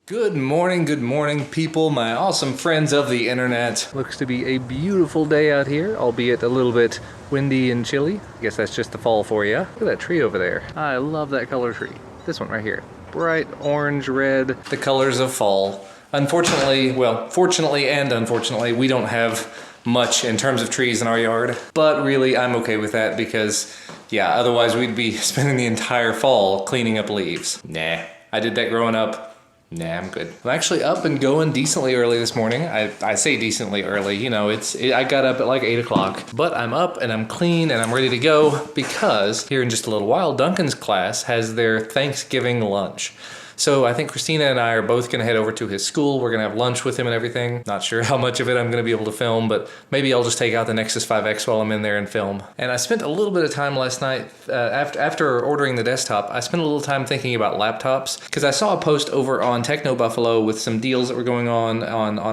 Good morning, people, my awesome friends of the internet. Looks to be a beautiful day out here, albeit a little bit windy and chilly. I guess that's just the fall for you. Look at that tree over there. I love that color tree. This one right here. Bright orange, red. The colors of fall. Unfortunately, well, fortunately and unfortunately, we don't have much in terms of trees in our yard. But really, I'm okay with that because, yeah, otherwise we'd be spending the entire fall cleaning up leaves. Nah, I did that growing up. Nah, I'm good. I'm actually up and going decently early this morning. I say decently early, you know, I got up at like 8 o'clock. But I'm up and I'm clean and I'm ready to go because here in just a little while, Duncan's class has their Thanksgiving lunch. So I think Christina and I are both gonna head over to his school. We're gonna have lunch with him and everything. Not sure how much of it I'm gonna be able to film, but maybe I'll just take out the Nexus 5X while I'm in there and film. And I spent a little bit of time last night, after ordering the desktop, I spent a little time thinking about laptops, because I saw a post over on Techno Buffalo with some deals that were going on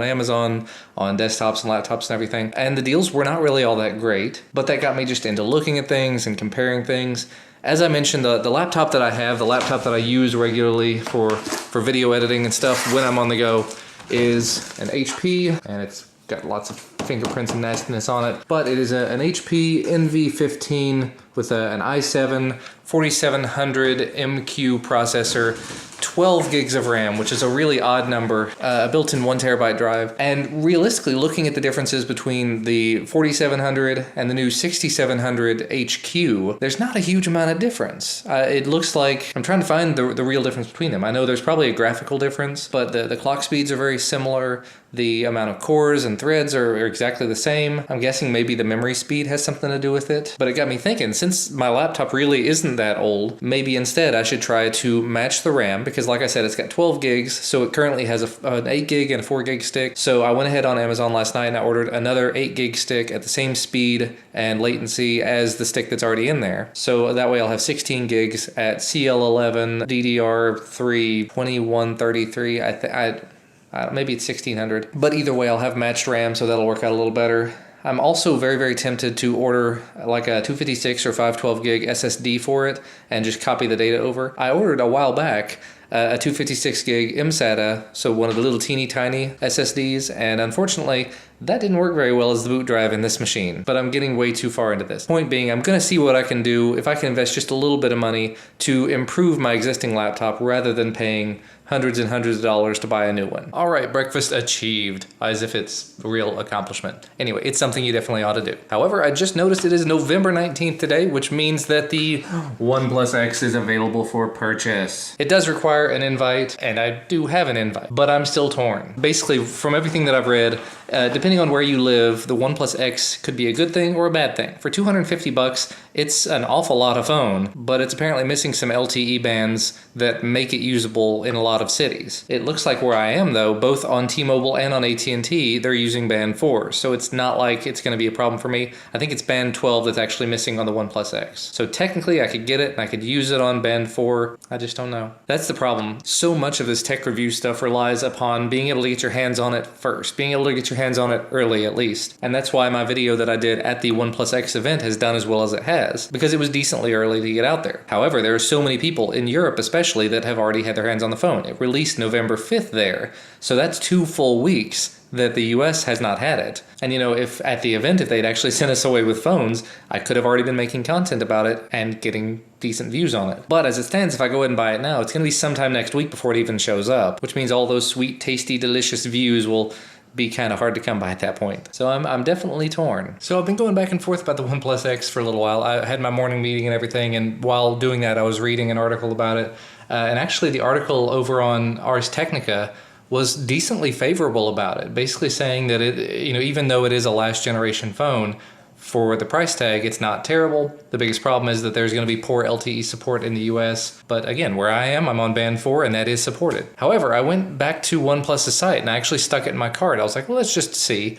Amazon, on desktops and laptops and everything. And the deals were not really all that great, but that got me just into looking at things and comparing things. As I mentioned, the laptop that I have, the laptop that I use regularly for video editing and stuff when I'm on the go, is an HP, and it's got lots of fingerprints and nastiness on it, but it is an HP NV15 with an i7 4700 MQ processor, 12 gigs of RAM, which is a really odd number, a built-in 1 terabyte drive. And realistically, looking at the differences between the 4700 and the new 6700 HQ, there's not a huge amount of difference. It looks like, I'm trying to find the real difference between them. I know there's probably a graphical difference, but the clock speeds are very similar. The amount of cores and threads are exactly the same. I'm guessing maybe the memory speed has something to do with it. But it got me thinking, since my laptop really isn't that old, maybe instead I should try to match the RAM, because like I said, it's got 12 gigs, so it currently has an 8 gig and a 4 gig stick. So I went ahead on Amazon last night and I ordered another 8 gig stick at the same speed and latency as the stick that's already in there. So that way I'll have 16 gigs at CL11, DDR3, 2133, maybe it's 1600, but either way I'll have matched RAM, so that'll work out a little better. I'm also very, very tempted to order like a 256 or 512 gig SSD for it and just copy the data over. I ordered a while back a 256 gig mSATA, so one of the little teeny tiny SSDs, and unfortunately that didn't work very well as the boot drive in this machine, but I'm getting way too far into this. Point being, I'm gonna see what I can do if I can invest just a little bit of money to improve my existing laptop rather than paying hundreds and hundreds of dollars to buy a new one. All right, breakfast achieved, as if it's a real accomplishment. Anyway, it's something you definitely ought to do. However, I just noticed it is November 19th today, which means that the OnePlus X is available for purchase. It does require an invite, and I do have an invite, but I'm still torn. Basically, from everything that I've read, depending on where you live, the OnePlus X could be a good thing or a bad thing. For 250 bucks, it's an awful lot of phone, but it's apparently missing some LTE bands that make it usable in a lot of cities. It looks like where I am though, both on T-Mobile and on AT&T, they're using band 4, so it's not like it's going to be a problem for me. I think it's band 12 that's actually missing on the OnePlus X. So technically I could get it and I could use it on band 4. I just don't know. That's the problem. So much of this tech review stuff relies upon being able to get your hands on it first, being able to get your hands on it early at least. And that's why my video that I did at the OnePlus X event has done as well as it has, because it was decently early to get out there. However, there are so many people in Europe especially that have already had their hands on the phone. It released November 5th there, so that's 2 full weeks that the US has not had it. And you know, if at the event, if they'd actually sent us away with phones, I could have already been making content about it and getting decent views on it. But as it stands, if I go ahead and buy it now, it's gonna be sometime next week before it even shows up, which means all those sweet, tasty, delicious views will be kind of hard to come by at that point. So I'm definitely torn. So I've been going back and forth about the OnePlus X for a little while. I had my morning meeting and everything, and while doing that, I was reading an article about it. And actually the article over on Ars Technica was decently favorable about it, basically saying that it, you know, even though it is a last generation phone, for the price tag, it's not terrible. The biggest problem is that there's going to be poor LTE support in the US. But again, where I am, I'm on band 4 and that is supported. However, I went back to OnePlus's site and I actually stuck it in my cart. I was like, well, let's just see.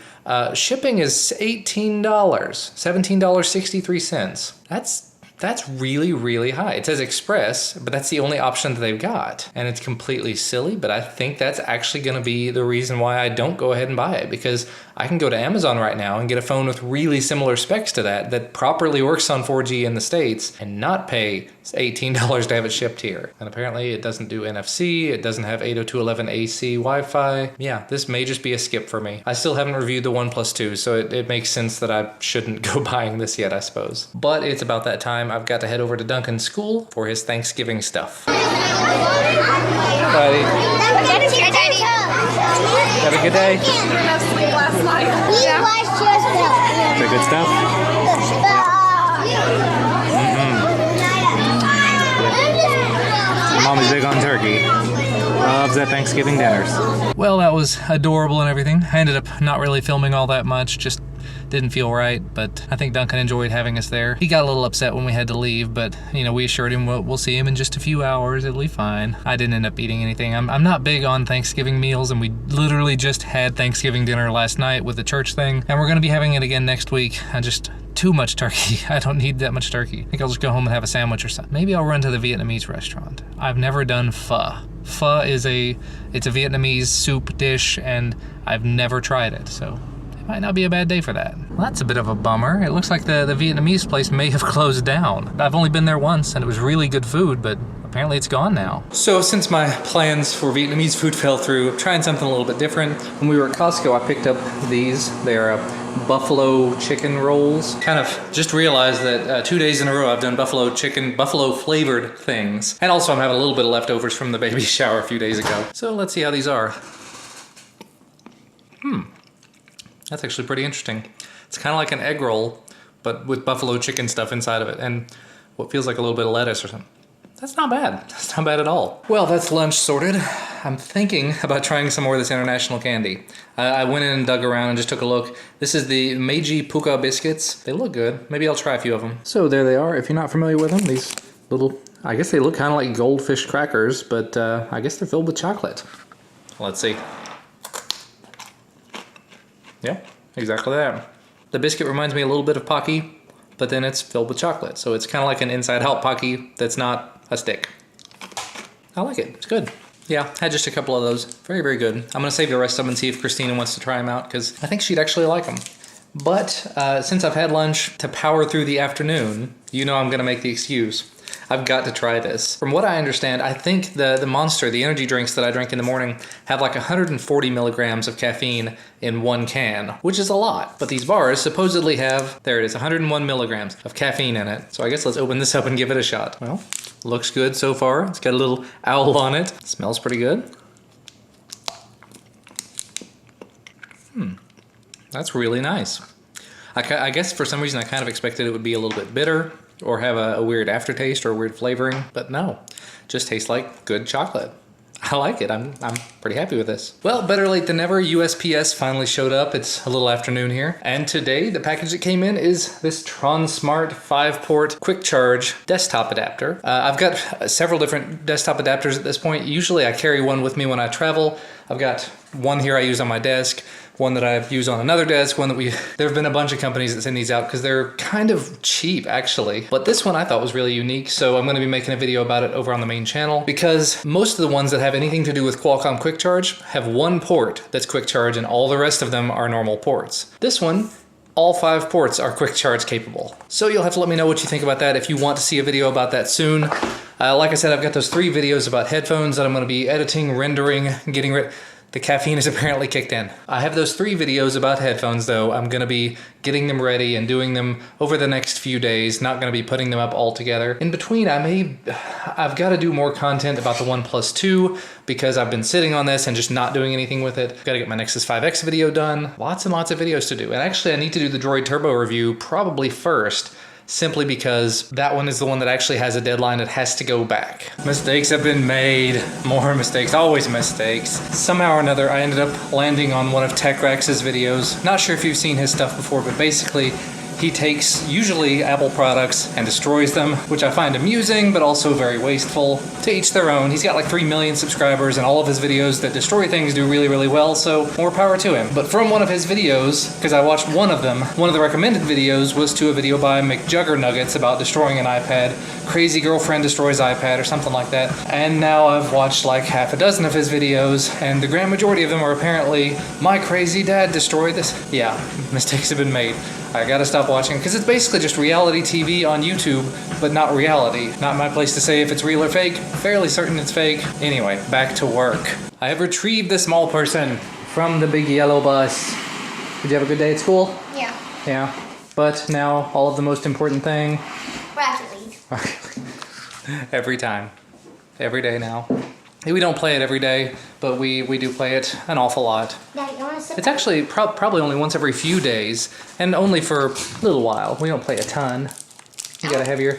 Shipping is $18, $17.63. That's really, really high. It says Express, but that's the only option that they've got. And it's completely silly, but I think that's actually gonna be the reason why I don't go ahead and buy it, because I can go to Amazon right now and get a phone with really similar specs to that properly works on 4G in the States and not pay $18 to have it shipped here. And apparently it doesn't do NFC, it doesn't have 802.11ac Wi-Fi. Yeah, this may just be a skip for me. I still haven't reviewed the OnePlus 2, so it makes sense that I shouldn't go buying this yet, I suppose. But it's about that time. I've got to head over to Duncan's school for his Thanksgiving stuff. Buddy. Have a good day. No sleep last night. Is that good stuff? Mommy's big on turkey. Loves at Thanksgiving dinners. Well, that was adorable and everything. I ended up not really filming all that much, just didn't feel right, but I think Duncan enjoyed having us there. He got a little upset when we had to leave, but you know, we assured him we'll see him in just a few hours, it'll be fine. I didn't end up eating anything. I'm not big on Thanksgiving meals, and we literally just had Thanksgiving dinner last night with the church thing, and we're gonna be having it again next week. Too much turkey. I don't need that much turkey. I think I'll just go home and have a sandwich or something. Maybe I'll run to the Vietnamese restaurant. I've never done pho. Pho is it's a Vietnamese soup dish, and I've never tried it, so it might not be a bad day for that. Well, that's a bit of a bummer. It looks like the Vietnamese place may have closed down. I've only been there once, and it was really good food, but apparently it's gone now. So since my plans for Vietnamese food fell through, I'm trying something a little bit different. When we were at Costco, I picked up these. They're buffalo chicken rolls. Kind of just realized that 2 days in a row I've done buffalo flavored things. And also I'm having a little bit of leftovers from the baby shower a few days ago. So let's see how these are. That's actually pretty interesting. It's kind of like an egg roll, but with buffalo chicken stuff inside of it, and what feels like a little bit of lettuce or something. That's not bad. That's not bad at all. Well, that's lunch sorted. I'm thinking about trying some more of this international candy. I went in and dug around and just took a look. This is the Meiji Puka biscuits. They look good. Maybe I'll try a few of them. So there they are. If you're not familiar with them, these little, I guess they look kind of like goldfish crackers, but I guess they're filled with chocolate. Let's see. Yeah, exactly that. The biscuit reminds me a little bit of Pocky, but then it's filled with chocolate. So it's kind of like an inside-out Pocky that's not a stick. I like it. It's good. Yeah, had just a couple of those. Very, very good. I'm going to save the rest of them and see if Christina wants to try them out, because I think she'd actually like them. But since I've had lunch to power through the afternoon, you know I'm going to make the excuse. I've got to try this. From what I understand, I think the Monster, the energy drinks that I drink in the morning, have like 140 milligrams of caffeine in one can, which is a lot. But these bars supposedly have, there it is, 101 milligrams of caffeine in it. So I guess let's open this up and give it a shot. Well, looks good so far. It's got a little owl on it. Smells pretty good. That's really nice. I guess for some reason I kind of expected it would be a little bit bitter or have a weird aftertaste or a weird flavoring, but no, just tastes like good chocolate. I like it. I'm pretty happy with this. Well, better late than never. USPS finally showed up. It's a little afternoon here. And today, the package that came in is this Tron Smart 5-port quick charge desktop adapter. I've got several different desktop adapters at this point. Usually I carry one with me when I travel. I've got one here I use on my desk, one that I use on another desk, one that there have been a bunch of companies that send these out because they're kind of cheap actually. But this one I thought was really unique, so I'm going to be making a video about it over on the main channel, because most of the ones that have anything to do with Qualcomm Quick Charge have one port that's Quick Charge and all the rest of them are normal ports. This one, all 5 ports are Quick Charge capable. So you'll have to let me know what you think about that if you want to see a video about that soon. Like I said, I've got those 3 videos about headphones that I'm going to be editing, rendering, getting rid. The caffeine is apparently kicked in. I have those 3 videos about headphones though. I'm gonna be getting them ready and doing them over the next few days, not gonna be putting them up all together. In between, I've gotta do more content about the OnePlus 2 because I've been sitting on this and just not doing anything with it. Gotta get my Nexus 5X video done. Lots and lots of videos to do. And actually I need to do the Droid Turbo review probably first, simply because that one is the one that actually has a deadline. It has to go back. Mistakes have been made. More mistakes, always mistakes. Somehow or another, I ended up landing on one of TechRax's videos. Not sure if you've seen his stuff before, but basically, He takes usually Apple products and destroys them, which I find amusing, but also very wasteful. To each their own. He's got like 3 million subscribers, and all of his videos that destroy things do really, really well, so more power to him. But from one of his videos, because I watched one of them, one of the recommended videos was to a video by McJuggernuggets about destroying an iPad. Crazy girlfriend destroys iPad or something like that. And now I've watched like half a dozen of his videos, and the grand majority of them are apparently, my crazy dad destroyed this. Yeah, mistakes have been made. I gotta stop watching, because it's basically just reality TV on YouTube, but not reality. Not my place to say if it's real or fake. Fairly certain it's fake. Anyway, back to work. I have retrieved the small person from the big yellow bus. Did you have a good day at school? Yeah. Yeah. But now, all of the most important thing. Rocket League. Every time. Every day now. We don't play it every day, but we do play it an awful lot. Daddy, you want to sit? It's actually probably only once every few days, and only for a little while. We don't play a ton. You gotta have your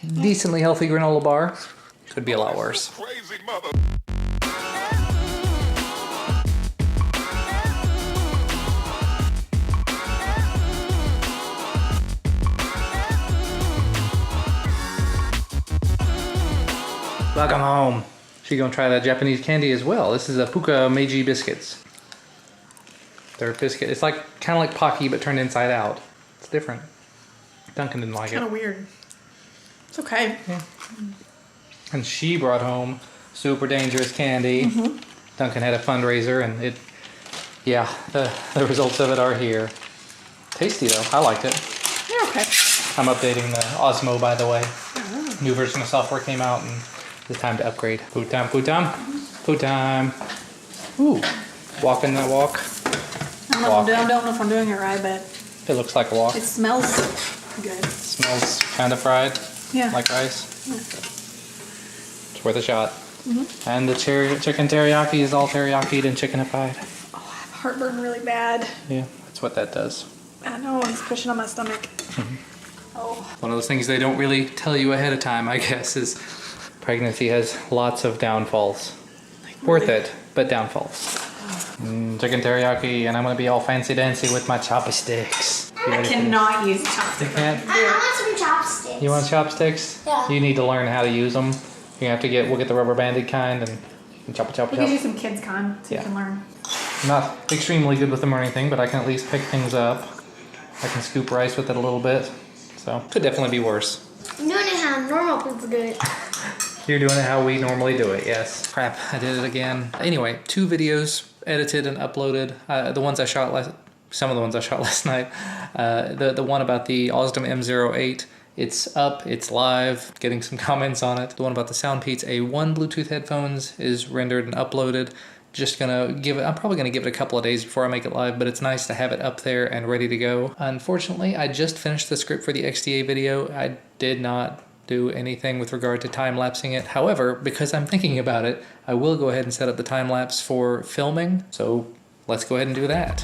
decently healthy granola bar. Could be a lot worse. Crazy mother. Welcome home. So you're gonna try that Japanese candy as well. This is a Puka Meiji biscuits. They're a biscuit. It's like kind of like Pocky, but turned inside out. It's different. Duncan didn't like Kind it. of weird. It's okay. Yeah. And she brought home super dangerous candy. Duncan had a fundraiser, and the results of it are here. Tasty though. I liked it. They're okay. I'm updating the Osmo, by the way. New version of software came out, and it's time to upgrade. Food time, food time, food time. Ooh, walking that walk. I don't know if I'm doing it right, but It looks like a walk. it smells good. Smells kind of fried, Yeah. like rice. It's worth a shot. And the chicken teriyaki is all teriyaki and chickenified. Oh, I have heartburn really bad. Yeah, that's what that does. I know, it's pushing on my stomach. Oh. One of those things they don't really tell you ahead of time, I guess, is pregnancy has lots of downfalls. Worth it, but downfalls. Chicken teriyaki, and I'm gonna be all fancy dancy with my chopsticks. I cannot use chopsticks. You can't? I want some chopsticks. You want chopsticks? Yeah. You need to learn how to use them. You have to we'll get the rubber banded kind and chop. We can do some kids con so Yeah. you can learn. I'm not extremely good with them or anything, but I can at least pick things up. I can scoop rice with it a little bit. So, could definitely be worse. I'm doing it how normal people do it. You're doing it how we normally do it, yes. Crap, I did it again. Anyway, 2 videos edited and uploaded. The ones I shot some of the ones I shot last night. The one about the Osdom M08, it's up, it's live, getting some comments on it. The one about the Soundpeats A1 Bluetooth headphones is rendered and uploaded. I'm probably gonna give it a couple of days before I make it live, but it's nice to have it up there and ready to go. Unfortunately, I just finished the script for the XDA video. I did not do anything with regard to time-lapsing it. However, because I'm thinking about it, I will go ahead and set up the time-lapse for filming. So let's go ahead and do that.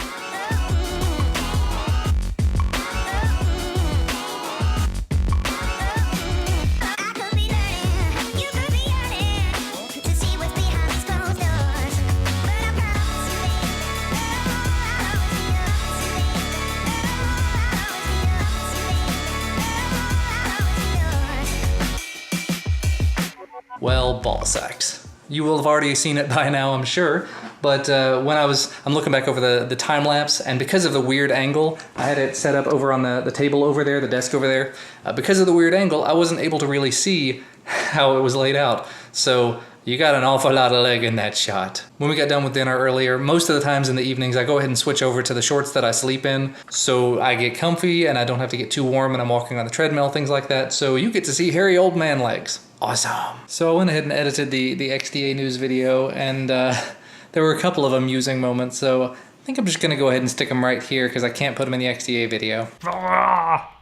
Well, ball sacks. You will have already seen it by now, I'm sure. But when I'm looking back over the time lapse, and because of the weird angle, I had it set up over on the table over there, the desk over there. Because of the weird angle, I wasn't able to really see how it was laid out. So you got an awful lot of leg in that shot. When we got done with dinner earlier, most of the times in the evenings, I go ahead and switch over to the shorts that I sleep in, so I get comfy and I don't have to get too warm and I'm walking on the treadmill, things like that. So you get to see hairy old man legs. Awesome. So I went ahead and edited the XDA news video, and there were a couple of amusing moments, so I think I'm just gonna go ahead and stick them right here because I can't put them in the XDA video.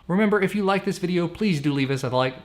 Remember, if you like this video, please do leave us a like.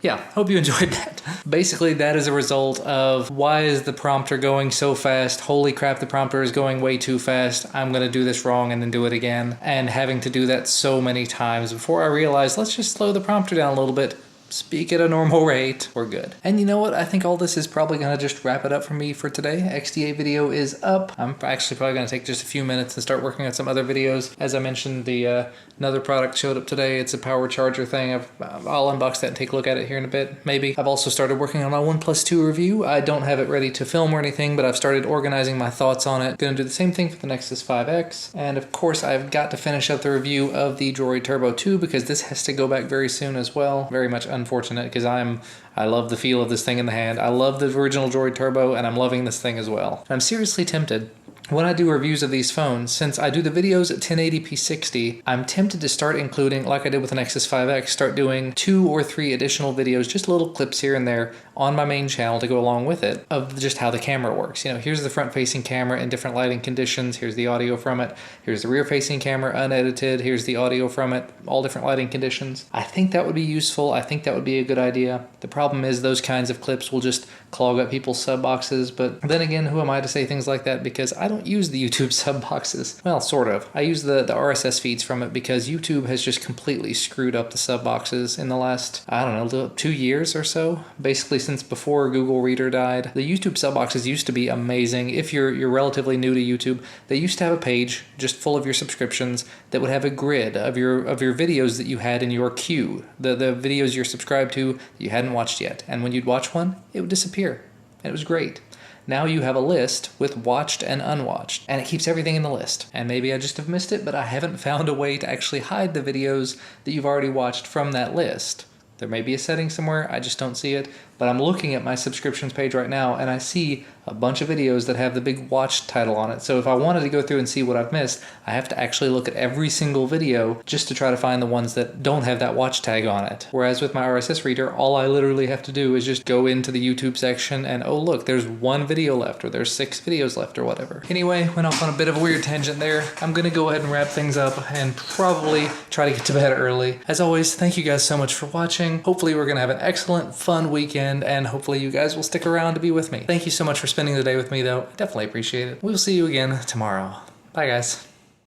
Yeah, hope you enjoyed that. Basically, that is a result of why is the prompter going so fast? Holy crap, the prompter is going way too fast. I'm gonna do this wrong and then do it again. And having to do that so many times before I realized, let's just slow the prompter down a little bit. speak at a normal rate, we're good. And you know what? I think all this is probably going to just wrap it up for me for today. XDA video is up. I'm actually probably going to take just a few minutes and start working on some other videos. As I mentioned, the another product showed up today. It's a power charger thing. I'll unbox that and take a look at it here in a bit, maybe. I've also started working on my OnePlus 2 review. I don't have it ready to film or anything, but I've started organizing my thoughts on it. Going to do the same thing for the Nexus 5X. And of course, I've got to finish up the review of the Droid Turbo 2 because this has to go back very soon as well. Very much unfortunate because I love the feel of this thing in the hand. I love the original Droid Turbo and I'm loving this thing as well. I'm seriously tempted when I do reviews of these phones, since I do the videos at 1080p 60, I'm tempted to start including, like I did with the Nexus 5X, start doing 2 or 3 additional videos, just little clips here and there on my main channel to go along with it, of just how the camera works. You know, here's the front-facing camera in different lighting conditions, here's the audio from it, here's the rear-facing camera unedited, here's the audio from it, all different lighting conditions. I think that would be useful, I think that would be a good idea. The problem is those kinds of clips will just clog up people's sub boxes, but then again, who am I to say things like that because I don't use the YouTube sub boxes. Well, sort of. I use the RSS feeds from it because YouTube has just completely screwed up the sub boxes in the last, I don't know, 2 years or so. Basically since before Google Reader died. The YouTube sub boxes used to be amazing. If you're relatively new to YouTube, they used to have a page just full of your subscriptions that would have a grid of your videos that you had in your queue. The videos you're subscribed to that you hadn't watched yet. And when you'd watch one, it would disappear. And it was great. Now you have a list with watched and unwatched, and it keeps everything in the list. And maybe I just have missed it, but I haven't found a way to actually hide the videos that you've already watched from that list. There may be a setting somewhere, I just don't see it, but I'm looking at my subscriptions page right now and I see a bunch of videos that have the big watch title on it. So if I wanted to go through and see what I've missed, I have to actually look at every single video just to try to find the ones that don't have that watch tag on it. Whereas with my RSS reader, all I literally have to do is just go into the YouTube section and oh look, there's 1 video left or there's 6 videos left or whatever. Anyway, went off on a bit of a weird tangent there. I'm gonna go ahead and wrap things up and probably try to get to bed early. As always, thank you guys so much for watching. Hopefully we're gonna have an excellent, fun weekend and hopefully you guys will stick around to be with me. Thank you so much for spending the day with me though. I definitely appreciate it. We'll see you again tomorrow. Bye guys.